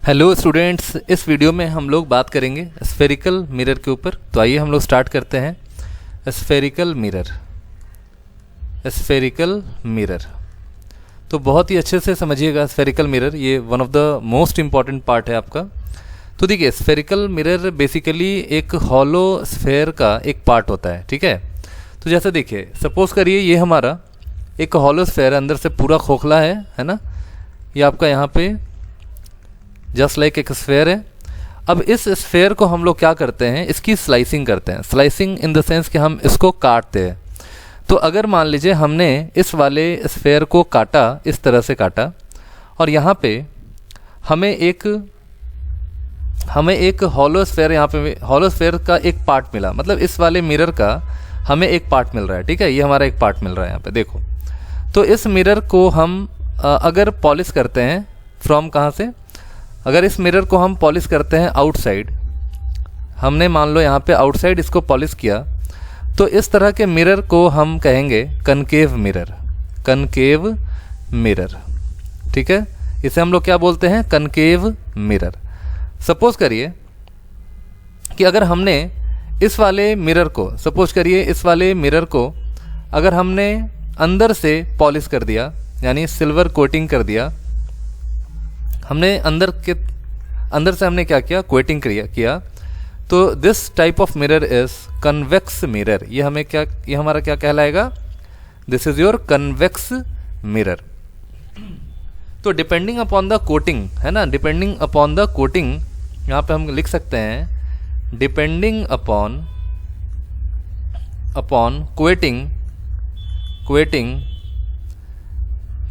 Hello students, इस video में हम लोग बात करेंगे स्फेरिकल मिरर के ऊपर। तो आइए हम लोग स्टार्ट करते हैं। स्फेरिकल मिरर, स्फेरिकल मिरर तो बहुत ही अच्छे से समझिएगा। स्फेरिकल मिरर ये one of the most important part है आपका। तो देखिए, स्फेरिकल मिरर बेसिकली एक हॉलो स्फेयर का एक पार्ट होता है, ठीक है। तो जैसे देखिए, सपोज करिए ये हमारा एक हॉलो स्फेयर अंदर से पूरा खोखला है ना। ये आपका यहाँ पे जस्ट लाइक एक स्फेयर है। अब इस स्फेयर को हम लोग क्या करते हैं, इसकी स्लाइसिंग करते हैं। स्लाइसिंग इन द सेंस कि हम इसको काटते हैं। तो अगर मान लीजिए हमने इस वाले स्फेयर को काटा, इस तरह से काटा, और यहाँ पे हमें एक हॉलो स्फेयर, यहाँ पे हॉलो स्फेयर का एक पार्ट मिला, मतलब इस वाले मिरर का हमें एक पार्ट मिल रहा है, ठीक है। ये हमारा एक पार्ट मिल रहा है यहाँ पे, देखो। तो इस मिरर को हम अगर पॉलिश करते हैं फ्रॉम कहाँ से, अगर इस मिरर को हम पॉलिश करते हैं आउटसाइड, हमने मान लो यहाँ पे आउटसाइड इसको पॉलिश किया, तो इस तरह के मिरर को हम कहेंगे कनकेव मिरर, कनकेव मिरर, ठीक है। इसे हम लोग क्या बोलते हैं, कनकेव मिरर। सपोज करिए कि अगर हमने इस वाले मिरर को, सपोज करिए इस वाले मिरर को अगर हमने अंदर से पॉलिश कर दिया, यानी सिल्वर कोटिंग कर दिया, हमने अंदर से हमने क्या किया, कोटिंग किया, तो this type of mirror is convex mirror. ये हमारा क्या कहलाएगा, this is your convex mirror. तो डिपेंडिंग अपॉन द कोटिंग, है ना, डिपेंडिंग अपॉन द कोटिंग, यहाँ पे हम लिख सकते हैं depending upon coating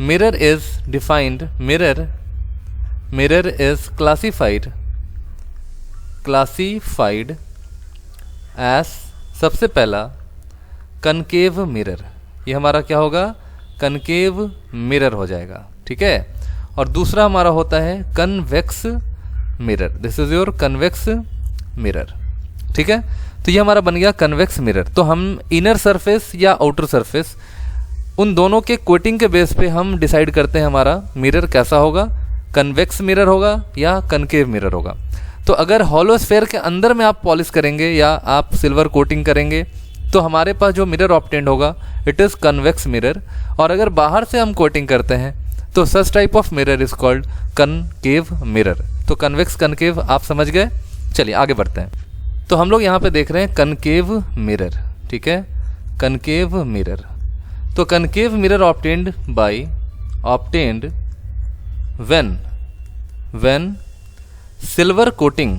mirror is defined, mirror is classified as सबसे पहला कनकेव मिरर। ये हमारा क्या होगा, कनकेव मिरर हो जाएगा, ठीक है। और दूसरा हमारा होता है convex mirror, this is your convex mirror, ठीक है। तो ये हमारा बन गया कन्वेक्स मिरर। तो हम इनर सरफेस या आउटर सरफेस, उन दोनों के कोटिंग के बेस पे हम डिसाइड करते हैं हमारा मिरर कैसा होगा, कन्वेक्स मिरर होगा या कनकेव मिरर होगा। तो अगर हॉलो स्फेयर के अंदर में आप पॉलिश करेंगे या आप सिल्वर कोटिंग करेंगे, तो हमारे पास जो मिरर ऑब्टेंड होगा इट इज़ कन्वेक्स मिरर। और अगर बाहर से हम कोटिंग करते हैं तो such type of mirror is called concave mirror. तो कन्वेक्स कनकेव आप समझ गए। चलिए आगे बढ़ते हैं। तो हम लोग यहाँ पे देख रहे हैं कनकेव मिरर, ठीक है, कनकेव मिरर। तो concave mirror obtained when silver coating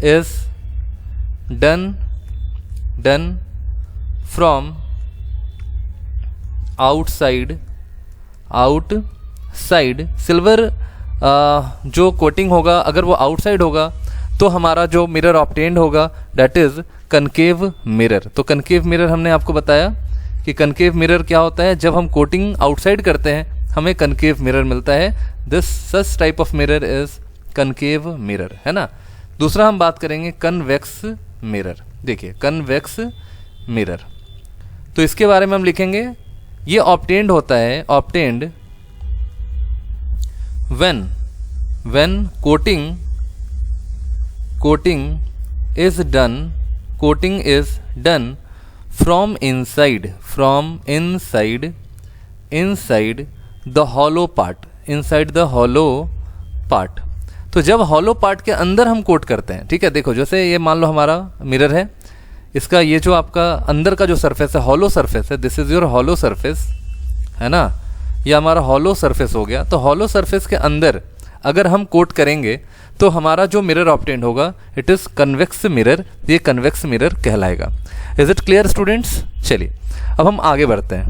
is done from outside silver जो कोटिंग होगा अगर वो आउटसाइड होगा तो हमारा जो मिरर ऑब्टेंड होगा दैट इज कनकेव मिरर। तो कनकेव मिरर हमने आपको बताया कि कनकेव मिरर क्या होता है, जब हम कोटिंग आउटसाइड करते हैं हमें कनकेव मिरर मिलता है। This such type of mirror is concave mirror, है ना। दूसरा हम बात करेंगे कन्वेक्स मिरर। देखिए कन्वेक्स मिरर, तो इसके बारे में हम लिखेंगे, ये ऑब्टेंड होता है, obtained when coating is done from inside the hollow part, तो जब हॉलो पार्ट के अंदर हम कोट करते हैं, ठीक है। देखो जैसे ये मान लो हमारा मिरर है, इसका ये जो आपका अंदर का जो सरफेस है, हॉलो सरफेस है, this is your hollow surface, है ना। ये हमारा हॉलो सरफेस हो गया। तो हॉलो सरफेस के अंदर अगर हम कोट करेंगे तो हमारा जो मिरर ऑब्टेंड होगा इट इज़ कन्वेक्स मिरर, ये कन्वेक्स मिरर कहलाएगा। Is it clear students. चलिए अब हम आगे बढ़ते हैं।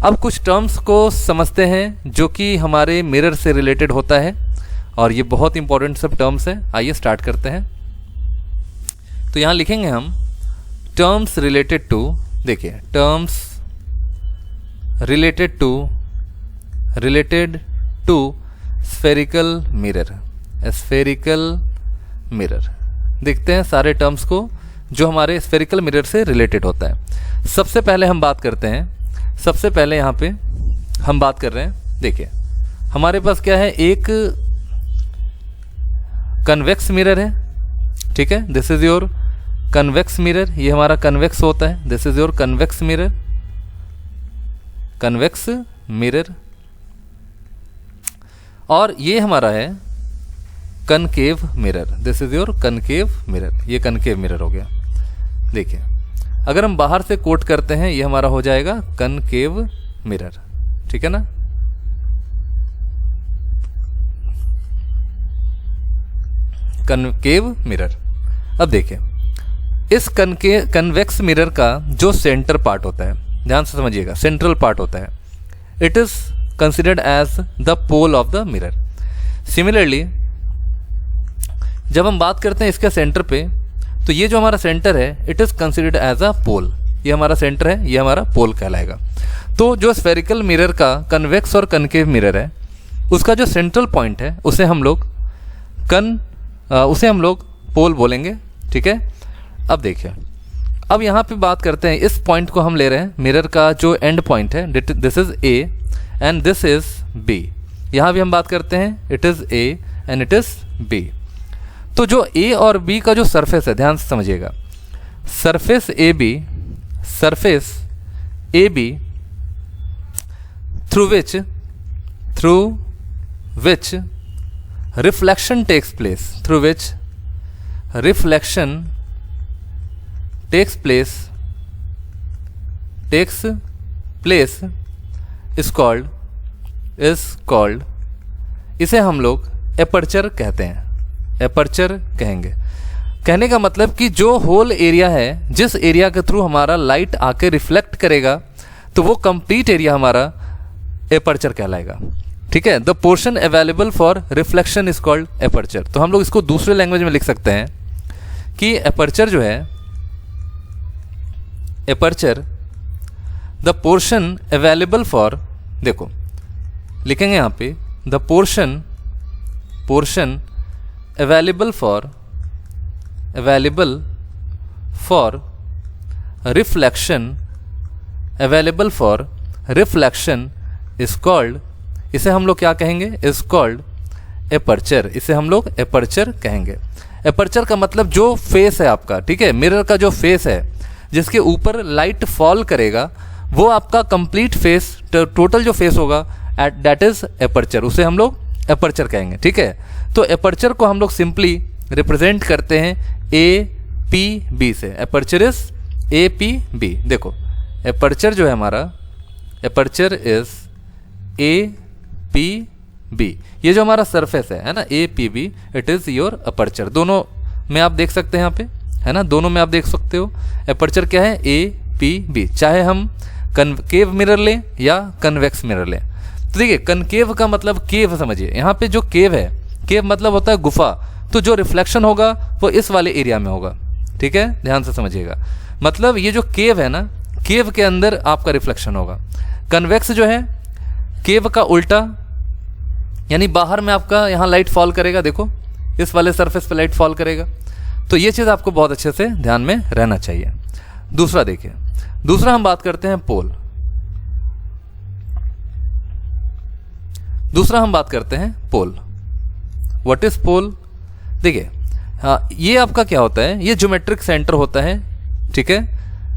अब कुछ टर्म्स को समझते हैं जो कि हमारे मिरर से रिलेटेड होता है, और ये बहुत इंपॉर्टेंट सब टर्म्स है। आइए स्टार्ट करते हैं। तो यहाँ लिखेंगे हम टर्म्स रिलेटेड टू, देखिए terms related to spherical mirror. देखते हैं सारे टर्म्स को जो हमारे स्फेरिकल मिरर से रिलेटेड होता है। सबसे पहले हम बात करते हैं, सबसे पहले यहाँ पे हम बात कर रहे हैं देखिए हमारे पास क्या है, एक कन्वेक्स मिरर है, ठीक है, this is your convex mirror, ये हमारा कन्वेक्स होता है, this is your convex mirror, convex mirror. और ये हमारा है concave mirror, this is your concave mirror, ये कनकेव मिरर हो गया। देखिए अगर हम बाहर से कोट करते हैं ये हमारा हो जाएगा कनकेव मिरर, ठीक है ना। Concave mirror. अब देखिए इस कन्वेक्स मिरर का जो सेंटर पार्ट होता है, ध्यान से समझिएगा, सेंट्रल पार्ट होता है, it is considered as the pole of the mirror. Similarly जब हम बात करते हैं इसके सेंटर पे, तो ये जो हमारा सेंटर है it is considered as a pole, ये हमारा सेंटर है, ये हमारा पोल कहलाएगा। तो जो स्फेरिकल मिरर का कन्वेक्स और कनकेव मिरर है उसका जो सेंट्रल पॉइंट है उसे हम लोग पोल बोलेंगे, ठीक है। अब देखिए अब यहाँ पे बात करते हैं, इस पॉइंट को हम ले रहे हैं, मिरर का जो एंड पॉइंट है this is A and this is B. यहाँ भी हम बात करते हैं it is A and it is B. तो जो ए और बी का जो सरफेस है, ध्यान से समझिएगा, surface A B through which reflection takes place is called, इसे हम लोग एपर्चर कहते हैं, एपर्चर कहेंगे। कहने का मतलब कि जो होल एरिया है, जिस एरिया के थ्रू हमारा लाइट आके रिफ्लेक्ट करेगा, तो वो कंप्लीट एरिया हमारा एपर्चर कहलाएगा, ठीक है। The portion available for reflection is called aperture. तो हम लोग इसको दूसरे लैंग्वेज में लिख सकते हैं कि एपर्चर जो है, aperture the portion available for, देखो लिखेंगे यहाँ पे the portion available for reflection is called, इसे हम लोग क्या कहेंगे, is called aperture, इसे हम लोग aperture कहेंगे। aperture का मतलब जो फेस है आपका, ठीक है, मिरर का जो फेस है जिसके ऊपर लाइट फॉल करेगा, वो आपका कंप्लीट फेस, टोटल जो फेस होगा दैट इज एपर्चर, उसे हम लोग एपर्चर कहेंगे, ठीक है। तो एपर्चर को हम लोग सिंपली रिप्रेजेंट करते हैं ए पी बी से, aperture is A P B. देखो एपर्चर जो है हमारा, aperture is A P B, ये जो हमारा सरफेस है ना, A P B, it is your aperture. दोनों में आप देख सकते हैं यहाँ पे, है ना, दोनों में आप देख सकते हो एपर्चर क्या है, ए पी बी, चाहे हम कनकेव मिरर लें या कन्वेक्स मिरर लें। तो देखिए कनकेव का मतलब केव समझिए, यहाँ पे जो केव है, केव मतलब होता है गुफा, तो जो रिफ्लेक्शन होगा वो इस वाले एरिया में होगा, ठीक है, ध्यान से समझिएगा। मतलब ये जो केव है ना, केव के अंदर आपका रिफ्लेक्शन होगा। कन्वेक्स जो है केव का उल्टा, यानी बाहर में आपका यहाँ लाइट फॉल करेगा, देखो इस वाले सरफेस पे लाइट फॉल करेगा। तो ये चीज़ आपको बहुत अच्छे से ध्यान में रहना चाहिए। दूसरा देखिए, दूसरा हम बात करते हैं पोल। दूसरा हम बात करते हैं पोल। What is pole? देखिए हाँ, ये आपका क्या होता है, ये ज्योमेट्रिक सेंटर होता है, ठीक है।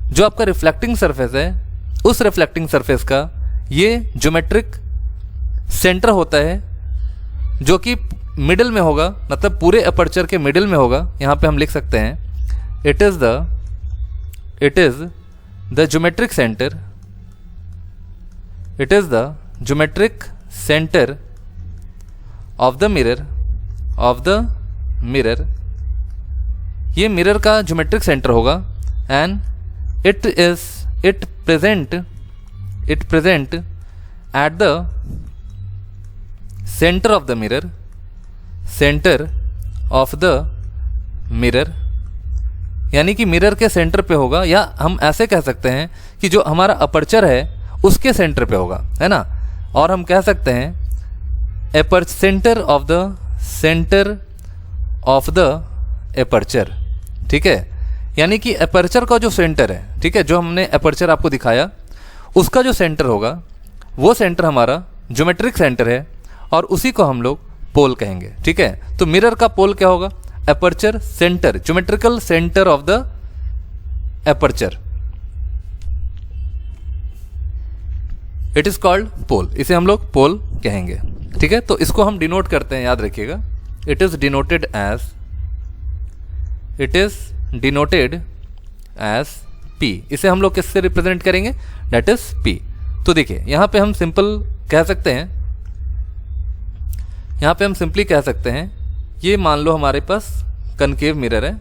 जो आपका रिफ्लेक्टिंग सरफेस है, उस रिफ्लेक्टिंग सरफेस का ये ज्योमेट्रिक सेंटर होता है, जो कि मिडिल में होगा, मतलब पूरे अपर्चर के मिडिल में होगा। यहाँ पे हम लिख सकते हैं it is the geometric centre, it is the geometric centre of the mirror, ये मिरर का ज्योमेट्रिक सेंटर होगा। And it present at the centre of the mirror, यानी कि मिरर के सेंटर पे होगा, या हम ऐसे कह सकते हैं कि जो हमारा अपर्चर है उसके सेंटर पे होगा, है ना। और हम कह सकते हैं सेंटर ऑफ द एपर्चर, ठीक है। यानी कि एपर्चर का जो सेंटर है, ठीक है, जो हमने एपर्चर आपको दिखाया, उसका जो सेंटर होगा, वो सेंटर हमारा ज्योमेट्रिक सेंटर है और उसी को हम लोग पोल कहेंगे, ठीक है। तो मिरर का पोल क्या होगा? Aperture centre, geometrical centre of the aperture, it is called pole, इसे हम लोग पोल कहेंगे, ठीक है। तो इसको हम डिनोट करते हैं, याद रखिएगा, it is denoted as P। इसे हम लोग किससे रिप्रेजेंट करेंगे? That is P। तो देखिए यहां पे हम सिंपल कह सकते हैं, यहां पे हम सिंपली कह सकते हैं, ये मान लो हमारे पास कनकेव मिरर है,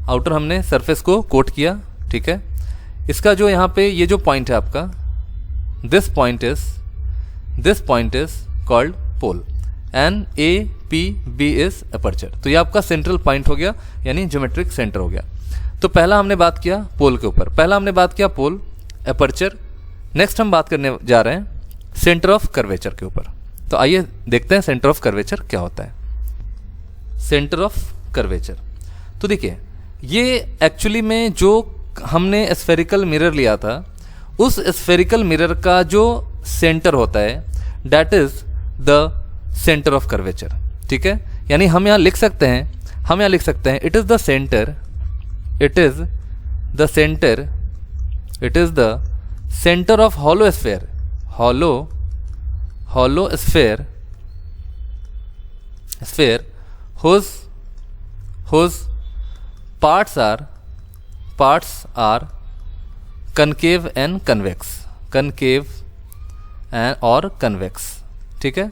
आउटर हमने सरफेस को कोट किया, ठीक है। इसका जो यहाँ पे ये जो पॉइंट है आपका, this point is called pole and APB is aperture. तो ये आपका सेंट्रल पॉइंट हो गया, यानी ज्योमेट्रिक सेंटर हो गया। तो पहला हमने बात किया पोल के ऊपर, पहला हमने बात किया पोल, अपर्चर। नेक्स्ट हम बात करने जा रहे हैं सेंटर ऑफ कर्वेचर के ऊपर। तो आइए देखते हैं सेंटर ऑफ कर्वेचर क्या होता है। सेंटर ऑफ कर्वेचर, तो देखिए ये एक्चुअली में जो हमने स्फेरिकल मिरर लिया था, उस स्फेरिकल मिरर का जो सेंटर होता है that is the centre of curvature, ठीक है। यानी हम यहाँ लिख सकते हैं, it is the centre, it is the centre of hollow sphere, hollow sphere whose parts are concave and convex, ठीक है।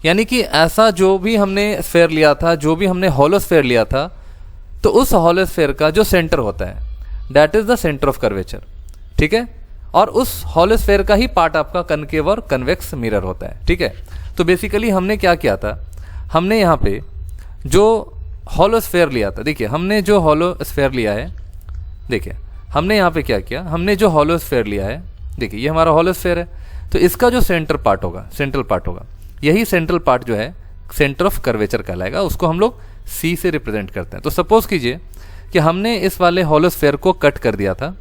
यानी कि ऐसा जो भी हमने स्फेयर लिया था, जो भी हमने हॉलो स्फेयर लिया था, तो उस हॉलो स्फेयर का जो सेंटर होता है that is the centre of curvature, ठीक है। और उस हॉलो स्फेयर का ही पार्ट आपका कनकेव और कन्वेक्स मिरर होता है, ठीक है। तो बेसिकली हमने क्या किया था, हमने यहाँ पे जो हॉलो स्फेयर लिया था, देखिए हमने जो हॉलो स्फेयर लिया है, देखिए हमने यहाँ पे क्या किया, हमने जो हॉलो स्फेयर लिया है, देखिए ये हमारा हॉलो स्फेयर है, तो इसका जो सेंट्रल पार्ट होगा, यही सेंट्रल पार्ट जो है सेंटर ऑफ कर्वेचर कहलाएगा, उसको हम लोग C से रिप्रेजेंट करते हैं। तो सपोज कीजिए कि हमने इस वाले हॉलो स्फेयर को कट कर दिया था,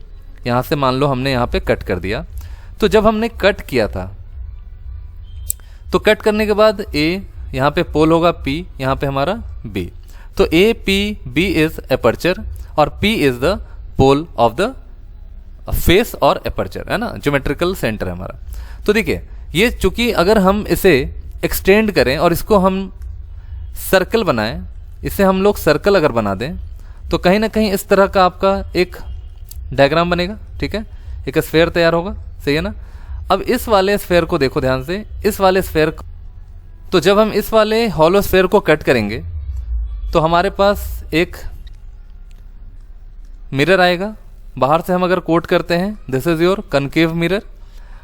यहाँ से मान लो हमने यहाँ पे कट कर दिया। तो जब हमने कट किया था, तो कट करने के बाद A यहाँ पे पोल होगा, P यहाँ पे हमारा B, तो APB इज एपर्चर और P is the pole of the face और एपर्चर, है ना, ज्योमेट्रिकल सेंटर है हमारा। तो देखिए ये चूंकि अगर हम इसे एक्सटेंड करें और इसको हम सर्कल बनाएं, इसे हम लोग सर्कल अगर बना दें, तो कहीं ना कहीं इस तरह का आपका एक डायग्राम बनेगा, ठीक है, एक स्फेयर तैयार होगा, सही है ना। अब इस वाले स्फेयर को देखो ध्यान से, इस वाले स्फेयर, तो जब हम इस वाले हॉलो स्फेयर को कट करेंगे तो हमारे पास एक मिरर आएगा, बाहर से हम अगर कोट करते हैं, this is your concave mirror.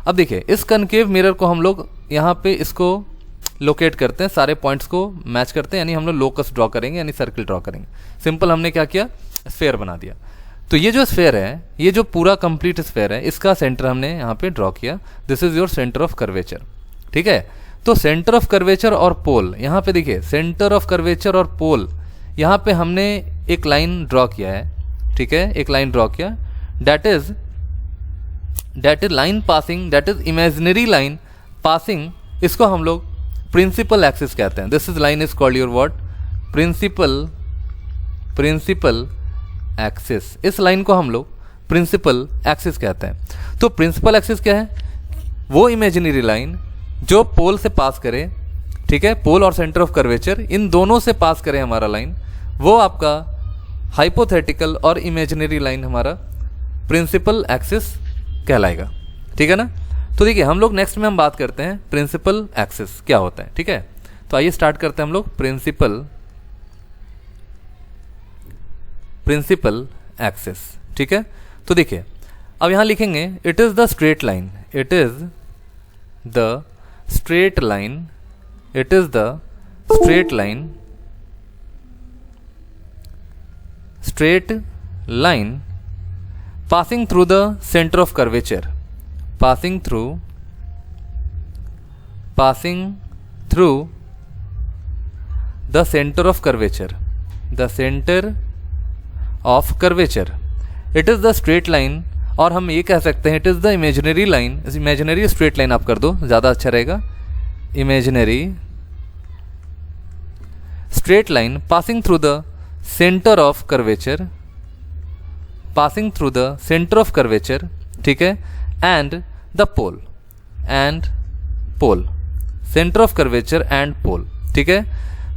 अब देखिए इस कनकेव मिरर को हम लोग यहाँ पे इसको लोकेट करते हैं, सारे पॉइंट्स को मैच करते हैं, यानी हम लोग लोकस ड्रॉ करेंगे, यानी सर्किल ड्रॉ करेंगे। सिंपल हमने क्या किया, स्फेयर बना दिया। तो ये जो स्फेयर है, ये जो पूरा कंप्लीट स्फेयर है, इसका सेंटर हमने यहाँ पे ड्रॉ किया, this is your centre of curvature, ठीक है। तो सेंटर ऑफ कर्वेचर और पोल, यहाँ पे देखिए सेंटर ऑफ कर्वेचर और पोल, यहाँ पे हमने एक लाइन ड्रॉ किया है, ठीक है, एक लाइन ड्रॉ किया, that is line passing, that is imaginary line passing, इसको हम लोग प्रिंसिपल एक्सिस कहते हैं। This is line is called your what, principal axis, इस लाइन को हम लोग प्रिंसिपल एक्सिस कहते हैं। तो प्रिंसिपल एक्सिस क्या है, वो इमेजिनरी लाइन जो पोल से पास करे, ठीक है, पोल और सेंटर ऑफ कर्वेचर इन दोनों से पास करे हमारा लाइन, वो आपका हाइपोथेटिकल और इमेजिनरी लाइन हमारा प्रिंसिपल एक्सिस कहलाएगा, ठीक है ना। तो देखिए हम लोग नेक्स्ट में हम बात करते हैं प्रिंसिपल एक्सिस क्या होता है, ठीक है। तो आइए स्टार्ट करते हैं हम लोग प्रिंसिपल एक्सिस, ठीक है। तो देखिए अब यहां लिखेंगे it is the straight line, it is the straight line, it is the straight line, straight line passing through the center of curvature, passing through the center of curvature, the center of curvature, it is the straight line, और हम ये कह सकते हैं it is the imaginary line, imaginary straight line आप कर दो ज़्यादा अच्छा रहेगा, straight line passing through the center of curvature, ठीक है, and the pole, center of curvature and pole, ठीक है।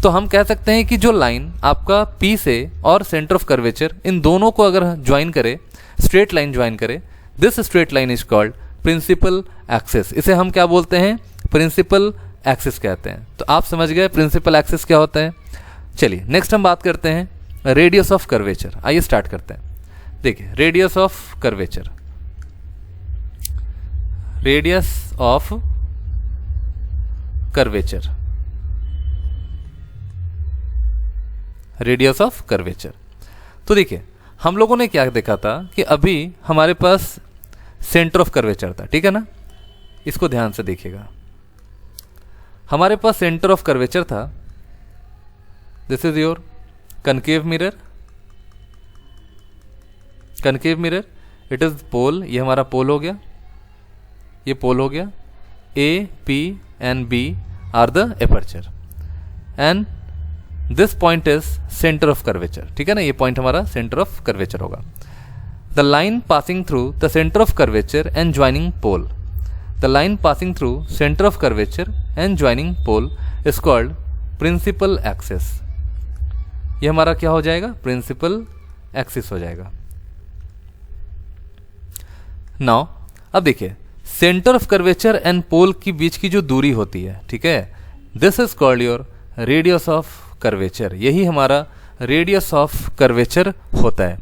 तो हम कह सकते हैं कि जो लाइन आपका P से और सेंटर ऑफ कर्वेचर इन दोनों को अगर ज्वाइन करे, स्ट्रेट लाइन ज्वाइन करे, this straight line is called principal axis. इसे हम क्या बोलते हैं? प्रिंसिपल एक्सिस कहते हैं। तो आप समझ गए प्रिंसिपल एक्सिस क्या होता है। चलिए नेक्स्ट हम बात करते हैं रेडियस ऑफ कर्वेचर। आइए स्टार्ट करते हैं। देखिए radius of curvature, radius of curvature. तो देखिए हम लोगों ने क्या देखा था कि अभी हमारे पास सेंटर ऑफ कर्वेचर था, ठीक है ना। इसको ध्यान से देखिएगा, हमारे पास सेंटर ऑफ कर्वेचर था। This is your concave mirror, it is pole, ये हमारा पोल हो गया, ये पोल हो गया। A, P and B are the aperture and this point is centre of curvature, ठीक है ना। ये पॉइंट हमारा सेंटर ऑफ कर्वेचर होगा। The line passing through the centre of curvature and joining pole, the line passing through centre of curvature and joining pole is called principal axis. ये हमारा क्या हो जाएगा? प्रिंसिपल एक्सिस हो जाएगा। Now अब देखिए centre of curvature and pole के बीच की जो दूरी होती है, ठीक है, this is called your radius of curvature. यही हमारा रेडियस ऑफ कर्वेचर होता है,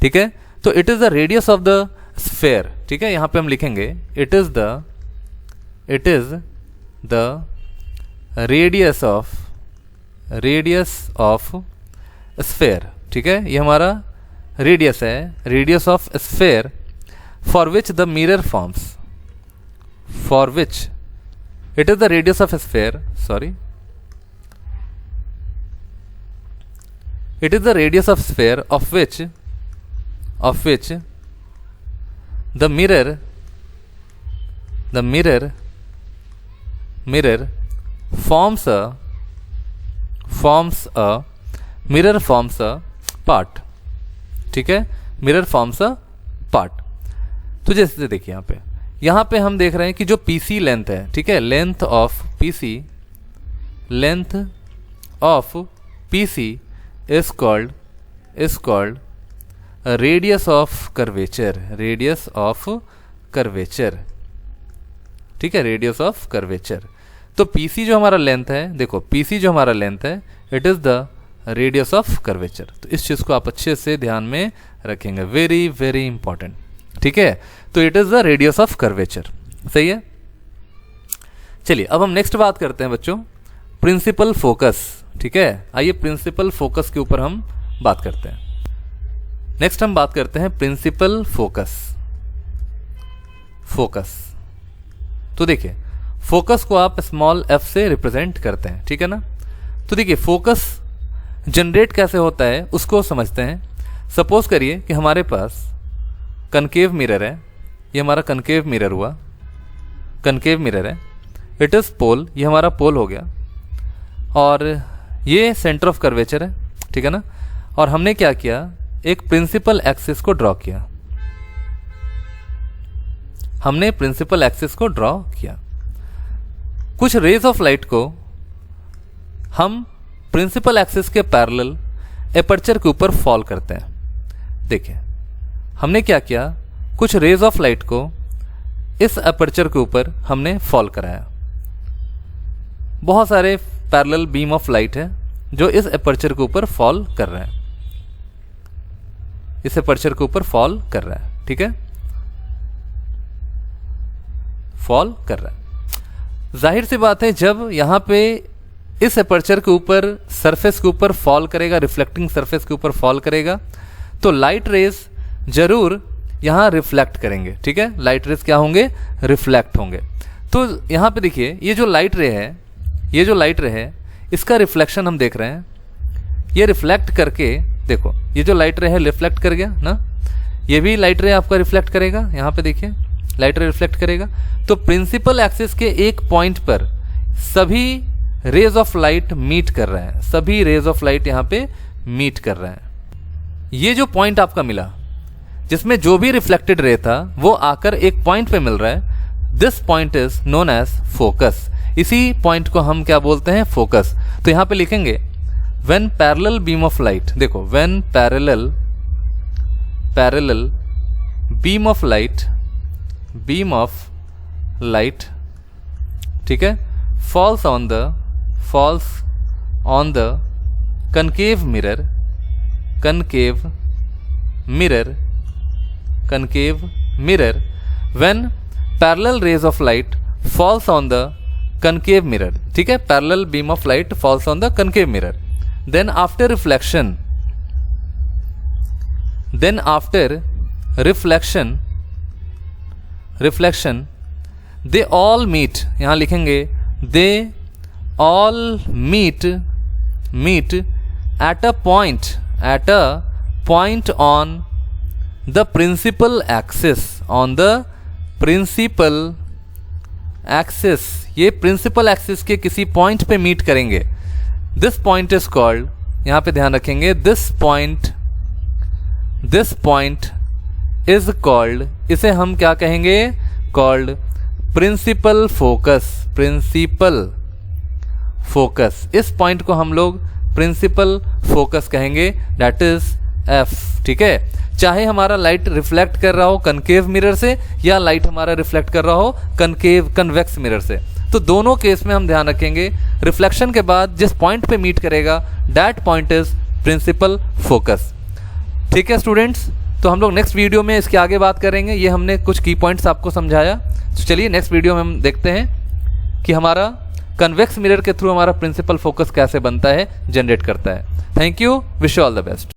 ठीक है। तो it is the radius of the sphere, ठीक है। यहां पे हम लिखेंगे it is the radius of sphere, ठीक है। ये हमारा रेडियस है, radius of sphere for which the mirror forms, for which it is the radius of sphere, sorry, it is the radius of sphere of which the mirror forms a part, ठीक है, mirror forms a part. तो जैसे देखिए यहाँ पे हम देख रहे हैं कि जो PC लेंथ है, ठीक है, length of PC is called radius of curvature, ठीक है, रेडियस ऑफ कर्वेचर। तो PC जो हमारा लेंथ है, देखो PC जो हमारा लेंथ है, it is the radius of curvature. तो इस चीज को आप अच्छे से ध्यान में रखेंगे, वेरी वेरी इंपॉर्टेंट, ठीक है। तो it is the radius of curvature, सही है। चलिए अब हम नेक्स्ट बात करते हैं बच्चों प्रिंसिपल फोकस, ठीक है। आइए प्रिंसिपल फोकस के ऊपर हम बात करते हैं। नेक्स्ट हम बात करते हैं प्रिंसिपल फोकस। तो देखिए फोकस को आप स्मॉल f से रिप्रेजेंट करते हैं, ठीक है ना। तो देखिए फोकस जनरेट कैसे होता है उसको समझते हैं। सपोज करिए कि हमारे पास कनकेव मिरर है, ये हमारा कनकेव मिरर हुआ, कनकेव मिरर है, इट इज पोल, ये हमारा पोल हो गया, और ये सेंटर ऑफ कर्वेचर है, ठीक है ना। और हमने क्या किया, एक प्रिंसिपल एक्सिस को ड्रॉ किया, हमने प्रिंसिपल एक्सिस को ड्रॉ किया। कुछ रेज ऑफ लाइट को हम प्रिंसिपल एक्सिस के पैरेलल एपर्चर के ऊपर फॉल करते हैं। देखिए हमने क्या किया, कुछ रेज ऑफ लाइट को इस एपर्चर के ऊपर हमने फॉल कराया। बहुत सारे पैरेलल बीम ऑफ लाइट है जो इस एपर्चर के ऊपर फॉल कर रहे हैं, इस एपर्चर के ऊपर फॉल कर रहा है, ठीक है, फॉल कर रहा है। जाहिर सी बात है जब यहां पे इस एपर्चर के ऊपर सरफेस के ऊपर फॉल करेगा, रिफ्लेक्टिंग सरफेस के ऊपर फॉल करेगा, तो लाइट रेज जरूर यहां रिफ्लेक्ट करेंगे, ठीक है, लाइट रेज क्या होंगे, रिफ्लेक्ट होंगे। तो यहां पे देखिए ये जो लाइट रे है, ये जो लाइट रे है इसका रिफ्लेक्शन हम देख रहे हैं, ये रिफ्लेक्ट करके देखो, ये जो लाइट रे है रिफ्लेक्ट कर गया ना, ये भी लाइट रे आपका रिफ्लेक्ट करेगा, यहाँ पे देखिए लाइट रे रिफ्लेक्ट करेगा। तो प्रिंसिपल एक्सिस के एक पॉइंट पर सभी रेज ऑफ लाइट मीट कर रहे हैं, सभी रेज ऑफ लाइट यहाँ पे मीट कर रहे हैं। ये जो पॉइंट आपका मिला जिसमें जो भी रिफ्लेक्टेड रे था वो आकर एक पॉइंट पे मिल रहा है, this point is known as focus. इसी पॉइंट को हम क्या बोलते हैं? फोकस। तो यहाँ पे लिखेंगे when parallel beam of light, देखो when parallel beam of light, ठीक है, falls on the concave mirror when parallel rays of light falls on the concave mirror, ठीक है, parallel beam of light falls on the concave mirror, then after reflection they all meet, यहाँ लिखेंगे they all meet at a point on the principal axis, ये principal axis के किसी point पे meet करेंगे। This point is called, यहाँ पे ध्यान रखेंगे, दिस पॉइंट इज कॉल्ड, इसे हम क्या कहेंगे? Called principal focus. इस पॉइंट को हम लोग प्रिंसिपल फोकस कहेंगे, दैट इज एफ, ठीक है। चाहे हमारा लाइट रिफ्लेक्ट कर रहा हो कनकेव मिरर से या लाइट हमारा रिफ्लेक्ट कर रहा हो कन्वेक्स मिरर से, तो दोनों केस में हम ध्यान रखेंगे रिफ्लेक्शन के बाद जिस पॉइंट पे मीट करेगा that point is principal focus. ठीक है स्टूडेंट्स, तो हम लोग नेक्स्ट वीडियो में इसके आगे बात करेंगे। ये हमने कुछ की पॉइंट्स आपको समझाया, तो चलिए नेक्स्ट वीडियो में हम देखते हैं कि हमारा कन्वेक्स मिरर के थ्रू हमारा प्रिंसिपल फोकस कैसे बनता है, जनरेट करता है। Thank you, wish you all the best.